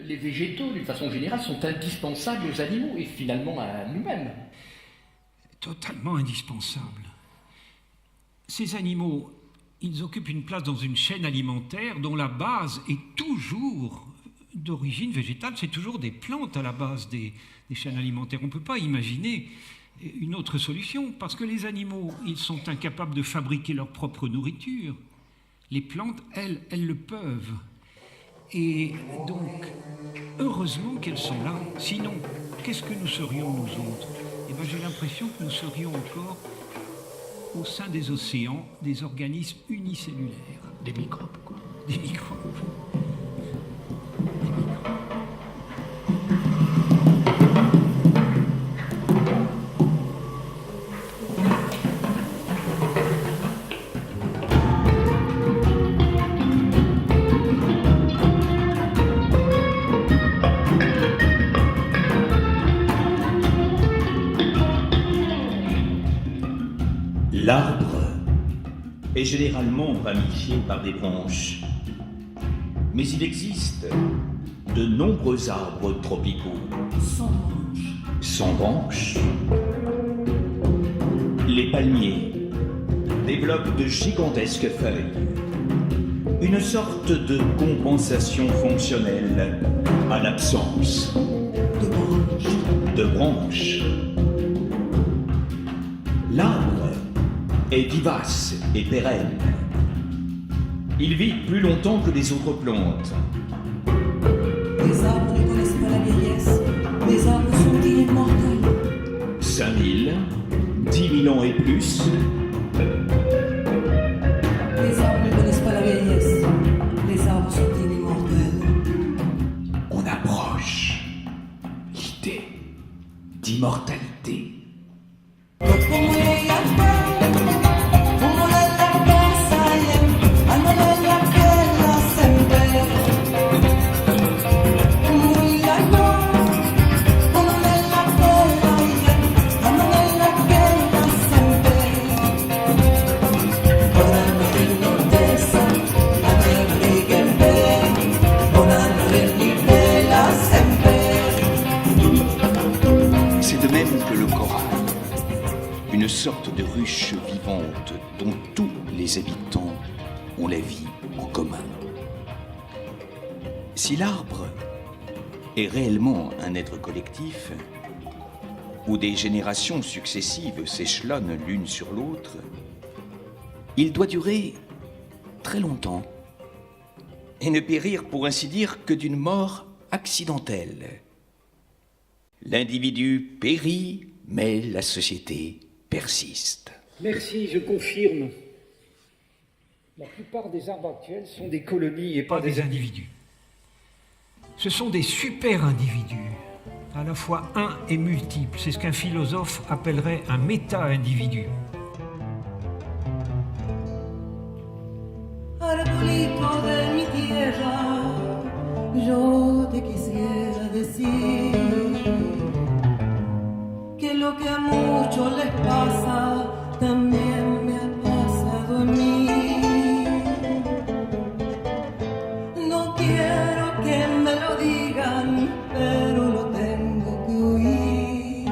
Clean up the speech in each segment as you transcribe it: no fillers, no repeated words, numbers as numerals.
les végétaux, d'une façon générale, sont indispensables aux animaux et finalement à nous-mêmes. Totalement indispensables. Ces animaux, ils occupent une place dans une chaîne alimentaire dont la base est toujours d'origine végétale. C'est toujours des plantes à la base des chaînes alimentaires. On ne peut pas imaginer une autre solution parce que les animaux, ils sont incapables de fabriquer leur propre nourriture. Les plantes, elles le peuvent. Et donc, heureusement qu'elles sont là. Sinon, qu'est-ce que nous serions, nous autres? Eh bien, j'ai l'impression que nous serions encore au sein des océans, des organismes unicellulaires. Des microbes, quoi. Des microbes. L'arbre est généralement ramifié par des branches, mais il existe de nombreux arbres tropicaux sans branches. Les palmiers développent de gigantesques feuilles, une sorte de compensation fonctionnelle à l'absence de branches. L'arbre est vivace et pérenne. Il vit plus longtemps que les autres plantes. Les arbres ne connaissent pas la vieillesse. Les arbres sont immortels. 5000, 10 000 ans et plus. Les arbres ne connaissent pas la vieillesse. Les arbres sont immortels. On approche l'idée d'immortalité. Une sorte de ruche vivante dont tous les habitants ont la vie en commun. Si l'arbre est réellement un être collectif, où des générations successives s'échelonnent l'une sur l'autre, il doit durer très longtemps et ne périr pour ainsi dire que d'une mort accidentelle. L'individu périt, mais la société persiste. Merci, je confirme. La plupart des arbres actuels sont des colonies et pas des individus. Ce sont des super-individus, à la fois un et multiple. C'est ce qu'un philosophe appellerait un méta-individu. Arbolito de mi tierra, yo te quisiera decir que lo que a muchos les pasa también me ha pasado a mí. No quiero que me lo digan, pero lo tengo que oír.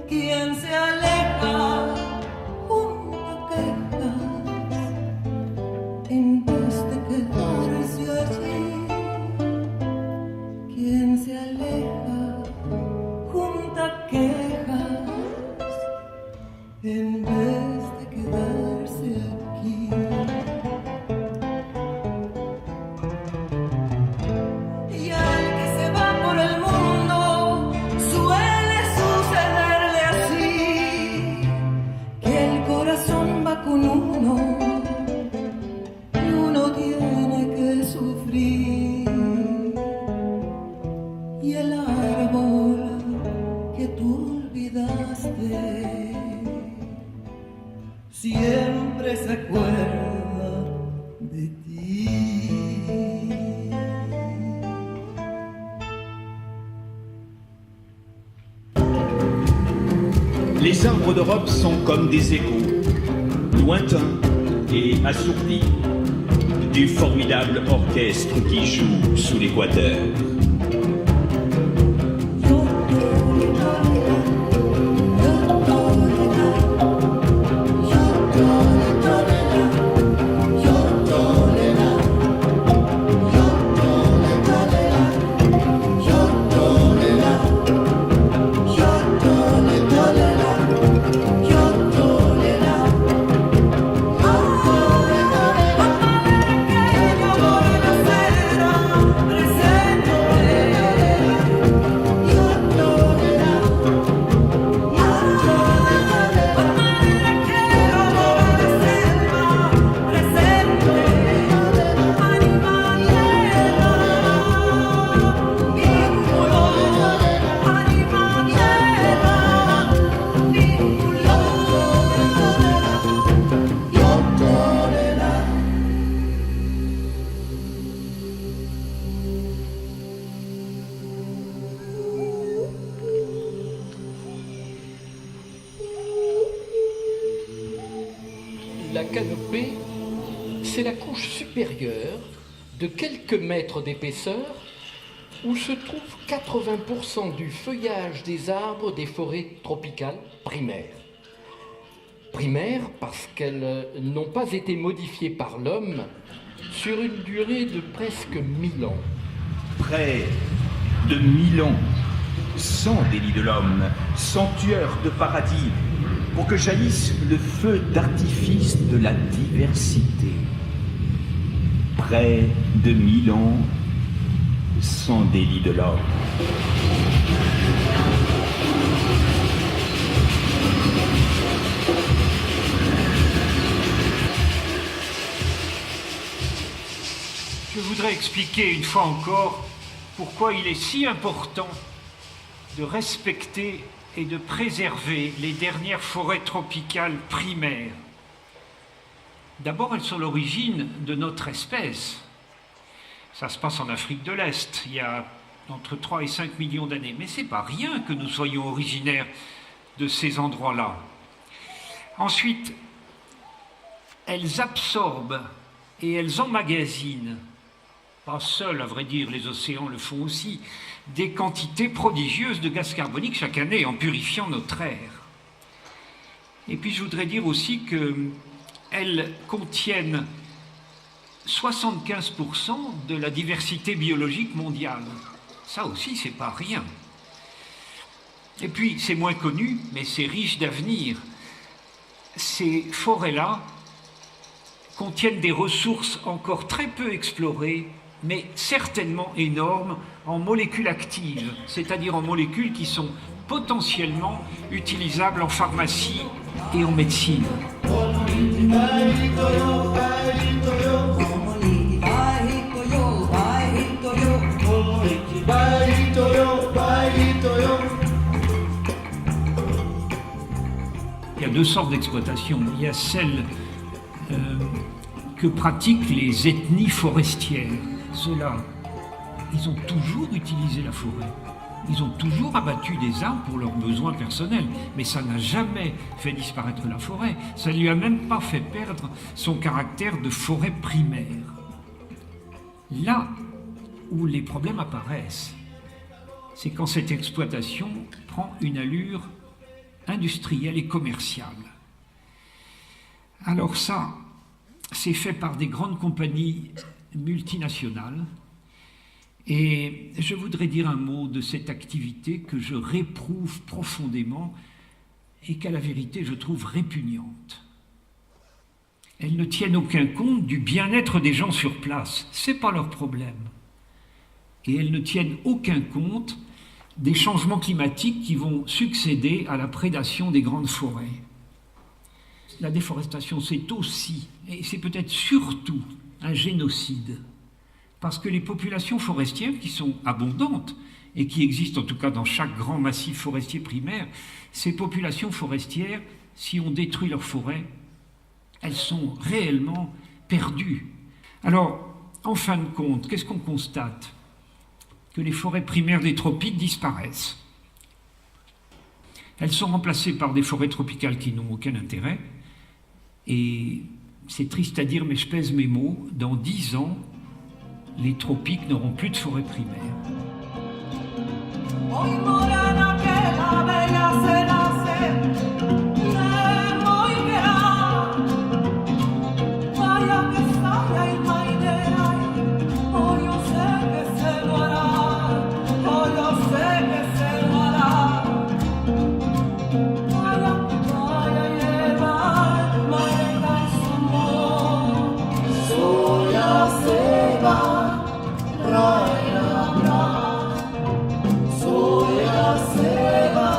Quien se aleja junto a quejas en vez de quedarse allí. Quien se aleja junto a quejas en vez de quedarse aquí. Y al que se va por el mundo suele sucederle así, que el corazón va con uno y uno tiene que sufrir. Y el árbol que tú olvidaste siempre se acuerda de ti. Les arbres d'Europe sont comme des échos, lointains et assourdis, du formidable orchestre qui joue sous l'équateur. La canopée, c'est la couche supérieure de quelques mètres d'épaisseur où se trouve 80% du feuillage des arbres des forêts tropicales primaires. Primaires parce qu'elles n'ont pas été modifiées par l'homme sur une durée de presque 1000 ans. Près de 1000 ans, sans délit de l'homme, sans tueur de paradis, pour que jaillisse le feu d'artifice de la diversité. Près de 1000 ans, sans délit de l'homme. Je voudrais expliquer une fois encore pourquoi il est si important de respecter et de préserver les dernières forêts tropicales primaires. D'abord, elles sont l'origine de notre espèce. Ça se passe en Afrique de l'Est, il y a entre 3 et 5 millions d'années. Mais ce n'est pas rien que nous soyons originaires de ces endroits-là. Ensuite, elles absorbent et elles emmagasinent, pas seules, à vrai dire, les océans le font aussi, des quantités prodigieuses de gaz carbonique chaque année en purifiant notre air. Et puis je voudrais dire aussi qu'elles contiennent 75% de la diversité biologique mondiale. Ça aussi, c'est pas rien. Et puis, c'est moins connu, mais c'est riche d'avenir. Ces forêts-là contiennent des ressources encore très peu explorées, mais certainement énormes en molécules actives, c'est-à-dire en molécules qui sont potentiellement utilisables en pharmacie et en médecine. Il y a deux sortes d'exploitation. Il y a celle que pratiquent les ethnies forestières. Ceux-là, ils ont toujours utilisé la forêt. Ils ont toujours abattu des arbres pour leurs besoins personnels. Mais ça n'a jamais fait disparaître la forêt. Ça ne lui a même pas fait perdre son caractère de forêt primaire. Là où les problèmes apparaissent, c'est quand cette exploitation prend une allure industrielle et commerciale. Alors ça, c'est fait par des grandes compagnies multinationales. Et je voudrais dire un mot de cette activité que je réprouve profondément et qu'à la vérité je trouve répugnante. Elles ne tiennent aucun compte du bien-être des gens sur place, ce n'est pas leur problème. Et elles ne tiennent aucun compte des changements climatiques qui vont succéder à la prédation des grandes forêts. La déforestation, c'est aussi, et c'est peut-être surtout, un génocide. Parce que les populations forestières, qui sont abondantes, et qui existent en tout cas dans chaque grand massif forestier primaire, ces populations forestières, si on détruit leurs forêts, elles sont réellement perdues. Alors, en fin de compte, qu'est-ce qu'on constate? Que les forêts primaires des tropiques disparaissent. Elles sont remplacées par des forêts tropicales qui n'ont aucun intérêt, et C'est triste à dire, mais je pèse mes mots. Dans 10 ans, les tropiques n'auront plus de forêt primaire. Hoy morena que la bella se nace, muy querá. Vaya que saya y maidera, oh yo sé que se lo hará, oh yo sé que se lo hará. Vaya lleva, maida y su amor, sola se va, traerá, sola se va,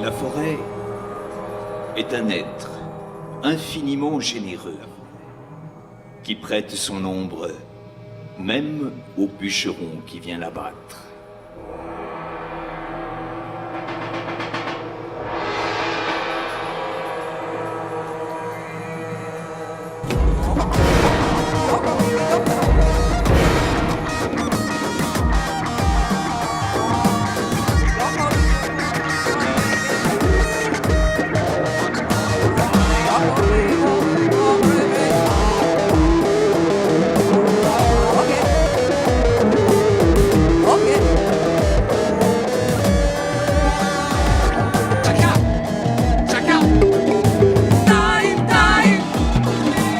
La forêt est un être infiniment généreux qui prête son ombre même au bûcheron qui vient l'abattre.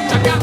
Chaka,